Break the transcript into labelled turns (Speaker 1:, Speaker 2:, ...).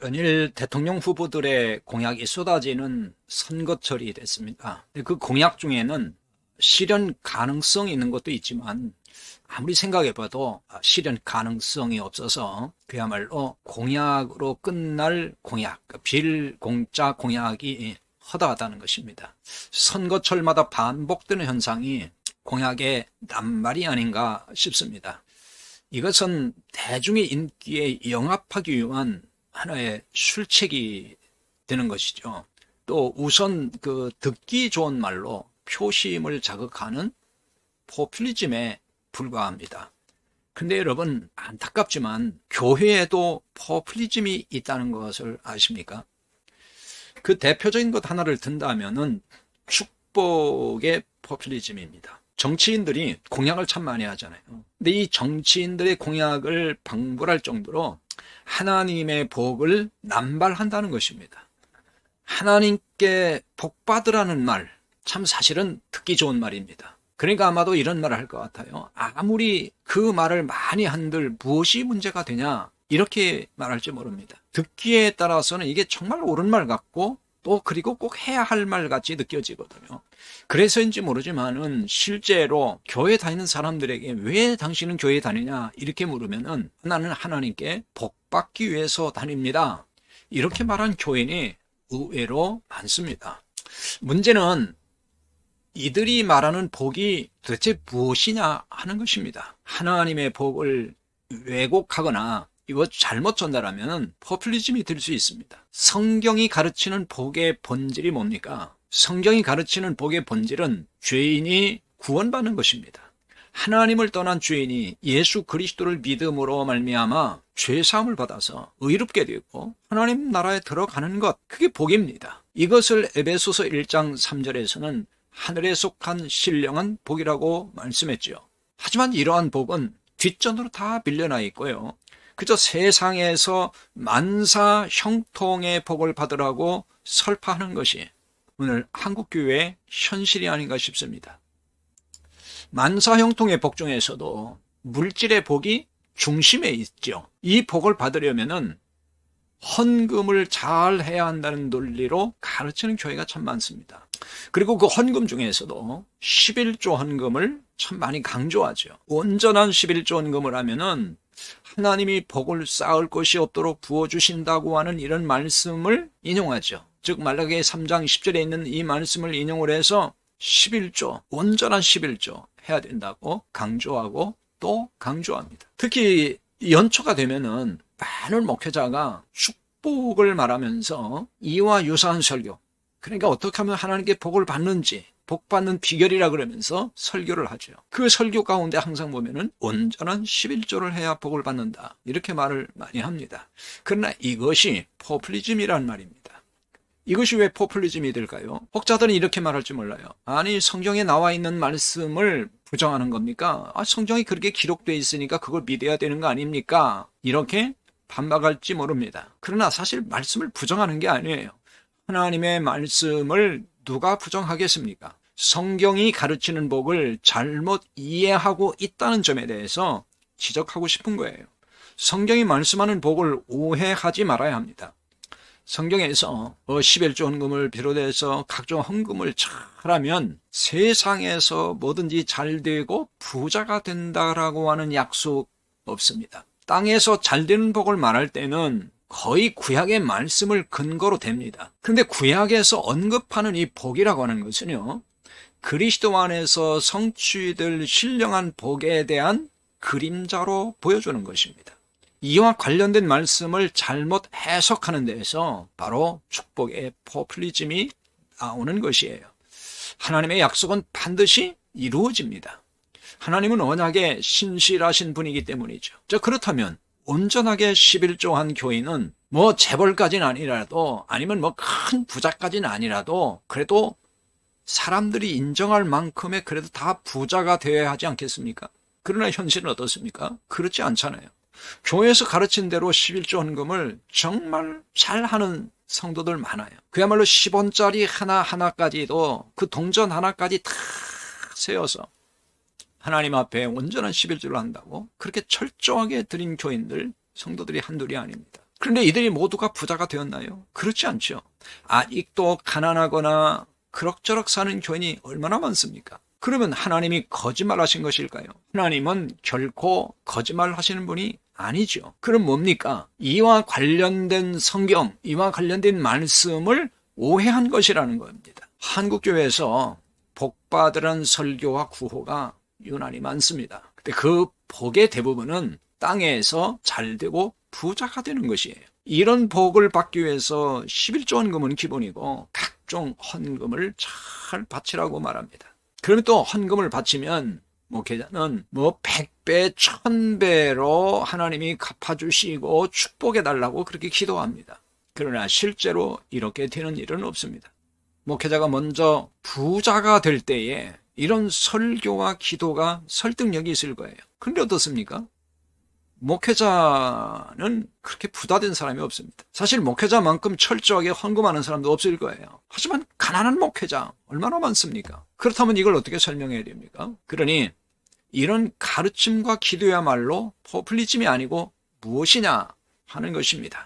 Speaker 1: 연일 대통령 후보들의 공약이 쏟아지는 선거철이 됐습니다. 그 공약 중에는 실현 가능성이 있는 것도 있지만 아무리 생각해봐도 실현 가능성이 없어서 그야말로 공약으로 끝날 공약, 빌공짜 공약이 허다하다는 것입니다. 선거철마다 반복되는 현상이 공약의 낱말이 아닌가 싶습니다. 이것은 대중의 인기에 영합하기 위한 하나의 술책이 되는 것이죠. 또 우선 듣기 좋은 말로 표심을 자극하는 포퓰리즘에 불과합니다. 근데 여러분, 안타깝지만 교회에도 포퓰리즘이 있다는 것을 아십니까? 그 대표적인 것 하나를 든다면은 축복의 포퓰리즘입니다. 정치인들이 공약을 참 많이 하잖아요. 근데 이 정치인들의 공약을 방불할 정도로 하나님의 복을 남발한다는 것입니다. 하나님께 복 받으라는 말, 참 사실은 듣기 좋은 말입니다. 그러니까 아마도 이런 말을 할 것 같아요. 아무리 그 말을 많이 한들 무엇이 문제가 되냐, 이렇게 말할지 모릅니다. 듣기에 따라서는 이게 정말 옳은 말 같고 또 그리고 꼭 해야 할 말 같이 느껴지거든요. 그래서인지 모르지만은 실제로 교회 다니는 사람들에게 왜 당신은 교회 다니냐 이렇게 물으면은 나는 하나님께 복 받기 위해서 다닙니다. 이렇게 말한 교인이 의외로 많습니다. 문제는 이들이 말하는 복이 도대체 무엇이냐 하는 것입니다. 하나님의 복을 왜곡하거나 이거 잘못 전달하면 포퓰리즘이 될 수 있습니다. 성경이 가르치는 복의 본질이 뭡니까? 성경이 가르치는 복의 본질은 죄인이 구원받는 것입니다. 하나님을 떠난 죄인이 예수 그리스도를 믿음으로 말미암아 죄사함을 받아서 의롭게 되고 하나님 나라에 들어가는 것, 그게 복입니다. 이것을 에베소서 1장 3절에서는 하늘에 속한 신령한 복이라고 말씀했지요. 하지만 이러한 복은 뒷전으로 다 밀려나 있고요. 그저 세상에서 만사 형통의 복을 받으라고 설파하는 것이 오늘 한국교회의 현실이 아닌가 싶습니다. 만사 형통의 복 중에서도 물질의 복이 중심에 있죠. 이 복을 받으려면은 헌금을 잘 해야 한다는 논리로 가르치는 교회가 참 많습니다. 그리고 그 헌금 중에서도 11조 헌금을 참 많이 강조하죠. 온전한 11조 헌금을 하면은 하나님이 복을 쌓을 것이 없도록 부어주신다고 하는 이런 말씀을 인용하죠. 즉 말라기 3장 10절에 있는 이 말씀을 인용을 해서 11조, 온전한 11조 해야 된다고 강조하고 또 강조합니다. 특히 연초가 되면은 많은 목회자가 축복을 말하면서 이와 유사한 설교, 그러니까 어떻게 하면 하나님께 복을 받는지, 복 받는 비결이라 그러면서 설교를 하죠. 그 설교 가운데 항상 보면은 온전한 11조를 해야 복을 받는다, 이렇게 말을 많이 합니다. 그러나 이것이 포퓰리즘이란 말입니다. 이것이 왜 포퓰리즘이 될까요? 혹자들은 이렇게 말할지 몰라요. 아니, 성경에 나와 있는 말씀을 부정하는 겁니까? 성경이 그렇게 기록되어 있으니까 그걸 믿어야 되는 거 아닙니까? 이렇게 반박할지 모릅니다. 그러나 사실 말씀을 부정하는 게 아니에요. 하나님의 말씀을 누가 부정하겠습니까? 성경이 가르치는 복을 잘못 이해하고 있다는 점에 대해서 지적하고 싶은 거예요. 성경이 말씀하는 복을 오해하지 말아야 합니다. 성경에서 11조 헌금을 비롯해서 각종 헌금을 잘하면 세상에서 뭐든지 잘 되고 부자가 된다라고 하는 약속 없습니다. 땅에서 잘 되는 복을 말할 때는 거의 구약의 말씀을 근거로 됩니다. 그런데 구약에서 언급하는 이 복이라고 하는 것은요, 그리스도 안에서 성취될 신령한 복에 대한 그림자로 보여주는 것입니다. 이와 관련된 말씀을 잘못 해석하는 데에서 바로 축복의 포퓰리즘이 나오는 것이에요. 하나님의 약속은 반드시 이루어집니다. 하나님은 언약에 신실하신 분이기 때문이죠. 그렇다면 온전하게 11조 한 교인은 뭐 재벌까지는 아니라도, 아니면 뭐 큰 부자까지는 아니라도 그래도 사람들이 인정할 만큼의 그래도 다 부자가 되어야 하지 않겠습니까? 그러나 현실은 어떻습니까? 그렇지 않잖아요. 교회에서 가르친 대로 11조 헌금을 정말 잘하는 성도들 많아요. 그야말로 10원짜리 하나하나까지도, 그 동전 하나까지 다 세워서 하나님 앞에 온전한 11조를 한다고 그렇게 철저하게 드린 교인들, 성도들이 한둘이 아닙니다. 그런데 이들이 모두가 부자가 되었나요? 그렇지 않죠. 아직도 가난하거나 그럭저럭 사는 교인이 얼마나 많습니까? 그러면 하나님이 거짓말하신 것일까요? 하나님은 결코 거짓말하시는 분이 아니죠. 그럼 뭡니까? 이와 관련된 성경, 이와 관련된 말씀을 오해한 것이라는 겁니다. 한국교회에서 복받으란 설교와 구호가 유난히 많습니다. 근데 그 복의 대부분은 땅에서 잘되고 부자가 되는 것이에요. 이런 복을 받기 위해서 11조 헌금은 기본이고 각종 헌금을 잘 바치라고 말합니다. 그러면 또 헌금을 바치면 목회자는 100배, 1000배로 하나님이 갚아주시고 축복해달라고 그렇게 기도합니다. 그러나 실제로 이렇게 되는 일은 없습니다. 목회자가 먼저 부자가 될 때에 이런 설교와 기도가 설득력이 있을 거예요. 그런데 어떻습니까? 목회자는 그렇게 부자된 사람이 없습니다. 사실 목회자만큼 철저하게 헌금하는 사람도 없을 거예요. 하지만 가난한 목회자 얼마나 많습니까? 그렇다면 이걸 어떻게 설명해야 됩니까? 그러니 이런 가르침과 기도야말로 포퓰리즘이 아니고 무엇이냐 하는 것입니다.